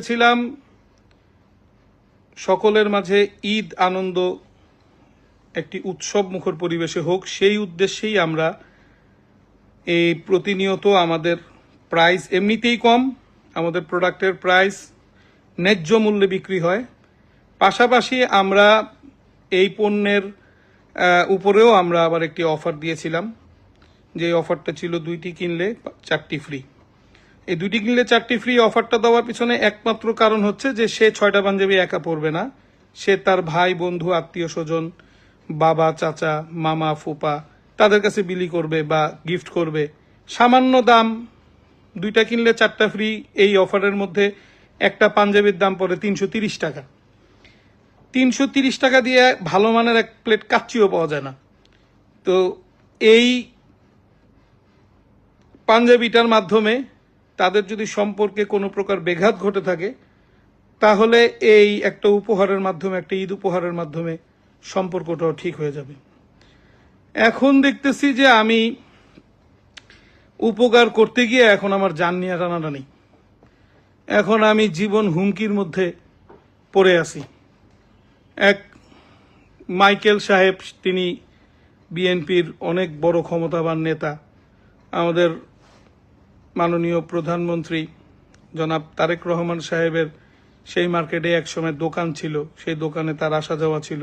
ছিলাম সকলের মাঝে ঈদ আনন্দ একটি উৎসব মুখর পরিবেশে হোক, সেই উদ্দেশ্যেই আমরা এই প্রতিনিয়ত আমাদের প্রাইস এমনিতেই কম, আমাদের প্রোডাক্টের প্রাইস ন্যায্য মূল্যে বিক্রি হয়। পাশাপাশি আমরা এই পণ্যের উপরেও আমরা আবার একটি অফার দিয়েছিলাম, যে অফারটা ছিল 2টি কিনলে 4টি ফ্রি। এই 2টি কিনলে 4টি ফ্রি অফারটা দেওয়ার পিছনে একমাত্র কারণ হচ্ছে যে সে 6টা পাঞ্জাবি একা পরবে না, সে তার ভাই বন্ধু আত্মীয় স্বজন বাবা চাচা মামা ফুপা তাদের কাছে বিলি করবে বা গিফট করবে। সামান্য দাম, 2টা কিনলে 4টা ফ্রি। এই অফারের মধ্যে একটা পাঞ্জাবির দাম পড়ে 330 টাকা। 330 টাকা দিয়ে ভালো মানের এক প্লেট কাচ্চিও পাওয়া যায় না। তো এই পাঞ্জাবিটার মাধ্যমে তাদের যদি সম্পর্কে কোনো প্রকার ব্যাঘাত ঘটে থাকে, তাহলে এই একটা উপহারের মাধ্যমে, একটা ঈদ উপহারের মাধ্যমে সম্পর্কটাও ঠিক হয়ে যাবে। এখন দেখতেছি যে আমি উপকার করতে গিয়ে এখন আমার জান নিয়ে টানাটানি, এখন আমি জীবন হুমকির মধ্যে পড়ে আছি। এক মাইকেল সাহেব, তিনি বিএনপির অনেক বড় ক্ষমতাবান নেতা, আমাদের মাননীয় প্রধানমন্ত্রী জনাব তারেক রহমান সাহেবের সেই মার্কেটে একসময় দোকান ছিল, সেই দোকানে তার আসা যাওয়া ছিল।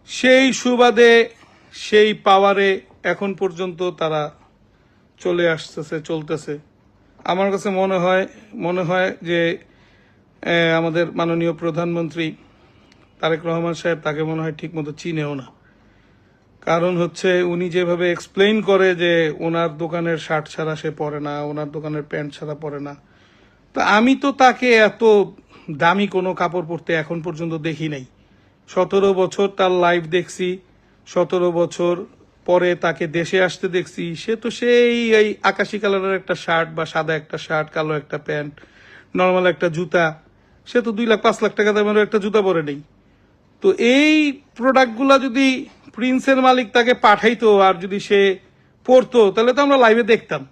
সেই সুবাদে সেই পাওয়ারে এখন পর্যন্ত তারা চলে আসতেছে, চলতেছে। আমার কাছে মনে হয় যে আমাদের মাননীয় প্রধানমন্ত্রী তারেক রহমান সাহেব তাকে মনে হয় ঠিক মতো চিনেও না। কারণ হচ্ছে উনি যেভাবে এক্সপ্লেইন করে যে ওনার দোকানের শার্ট ছাড়া সে পরে না, ওনার দোকানের প্যান্ট ছাড়া পরে না। তো আমি তো তাকে এত দামি কোনো কাপড় পরতে এখন পর্যন্ত দেখি নাই। 17 বছর তার লাইভ দেখছি, 17 বছর পরে তাকে দেশে আসতে দেখছি। সে তো সেই এই আকাশি কালারের একটা শার্ট বা সাদা একটা শার্ট, কালো একটা প্যান্ট, নর্মাল একটা জুতা, সে তো 2 লাখ 5 লাখ টাকা দামের একটা জুতা পরে নেই। তো এই প্রোডাক্টগুলা যদি প্রিন্সের মালিক তাকে পাঠাইতো আর যদি সে পড়তো, তাহলে তো আমরা লাইভে দেখতাম।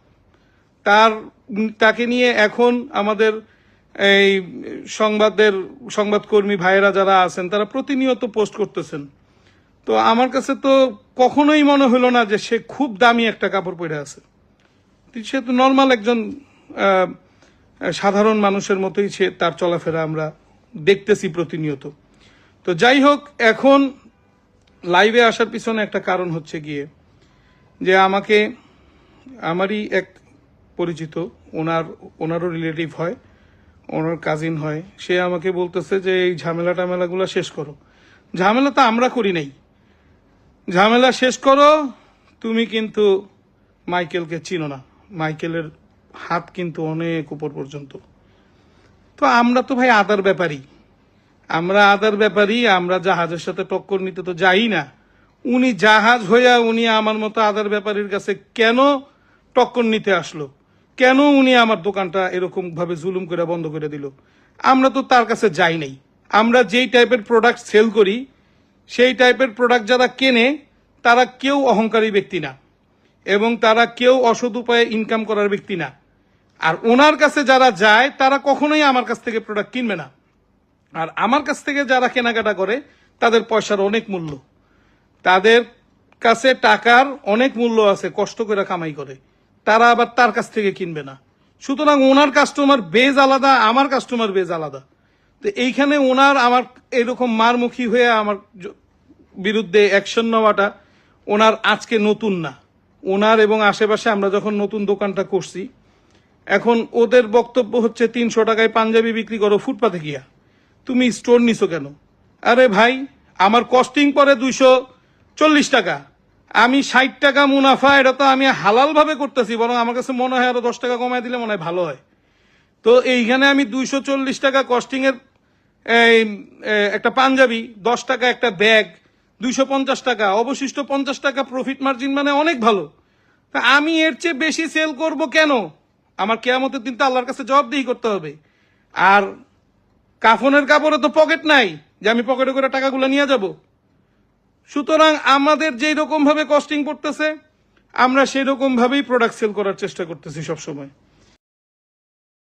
তাকে নিয়ে এখন আমাদের এই সংবাদকর্মী ভাইয়েরা যারা আছেন তারা প্রতিনিয়ত পোস্ট করতেছেন। তো আমার কাছে তো কখনোই মনে হলো না যে সে খুব দামি একটা কাপড় পরে আছে। সে তো নর্মাল একজন সাধারণ মানুষের মতোই সে তার চলাফেরা আমরা দেখতেছি প্রতিনিয়ত। তো যাই হোক, এখন লাইভে আসার পিছনে একটা কারণ হচ্ছে গিয়ে যে আমারই এক পরিচিত, ওনারও রিলেটিভ হয়, ওনার কাজিন হয়, সে আমাকে বলতেছে যে এই ঝামেলাগুলো শেষ করো। ঝামেলা তো আমরা করি নাই, ঝামেলা শেষ করো। তুমি কিন্তু মাইকেলকে চিনো না, মাইকেলের হাত কিন্তু অনেক উপর পর্যন্ত। তো আমরা তো ভাই আদার ব্যাপারী, আমরা জাহাজের সাথে টক্কর নিতে তো যাই না। উনি জাহাজ হইয়া উনি আমার মতো আদার ব্যাপারীর কাছে কেন টক্কর নিতে আসলো? কেন উনি আমার দোকানটা এরকম ভাবে জুলুম করে বন্ধ করে দিল? আমরা তো তার কাছে যাই নাই। আমরা যেই টাইপের প্রোডাক্ট সেল করি, সেই টাইপের প্রোডাক্ট যারা কেনে তারা কেউ অহংকারী ব্যক্তি না, এবং তারা কেউ অসৎ উপায়ে ইনকাম করার ব্যক্তি না। আর ওনার কাছে যারা যায় তারা কখনোই আমার কাছ থেকে প্রোডাক্ট কিনবে না। আর আমার কাছ থেকে যারা কেনাকাটা করে তাদের পয়সার অনেক মূল্য, তাদের কাছে টাকার অনেক মূল্য আছে, কষ্ট করে কামাই করে, তারা আবার তার কাছ থেকে কিনবে না। সুতরাং ওনার কাস্টমার বেজ আলাদা, আমার কাস্টমার বেজ আলাদা। তো এইখানে আমার এরকম মারমুখী হয়ে আমার বিরুদ্ধে অ্যাকশন নেওয়াটা ওনার আজকে নতুন না। ওনার এবং আশেপাশে আমরা যখন নতুন দোকানটা করছি, এখন ওদের বক্তব্য হচ্ছে 300 টাকায় পাঞ্জাবি বিক্রি করো ফুটপাতে গিয়া, তুমি স্টোর নিছো কেন? আরে ভাই, আমার কস্টিং পরে 240 টাকা, আমি 60 টাকা মুনাফা, এটা তো আমি হালাল ভাবে করতেছি। বরং আমার কাছে মনে হয় আরো 10 টাকা কমায় দিলে মনে হয় ভালো হয়। তো এইখানে আমি 240 টাকা কস্টিং এর একটা পাঞ্জাবি, 10 টাকা একটা ব্যাগ, 250 টাকা, অবশিষ্ট 50 টাকা প্রফিট মার্জিন, মানে অনেক ভালো। তা আমি এর চেয়ে বেশি সেল করব কেন? আমার কিয়ামতের দিন তো আল্লাহর কাছে জবাবদিহি করতে হবে। আর কাফনের কাপড়ে তো পকেট নাই যে আমি পকেটে করে টাকাগুলো নিয়ে যাব। সুতরাং আমাদের যেই রকম ভাবে কস্টিং পড়তেছে, আমরা সেই রকম ভাবেই প্রোডাক্ট সেল করার চেষ্টা করতেছি সবসময়।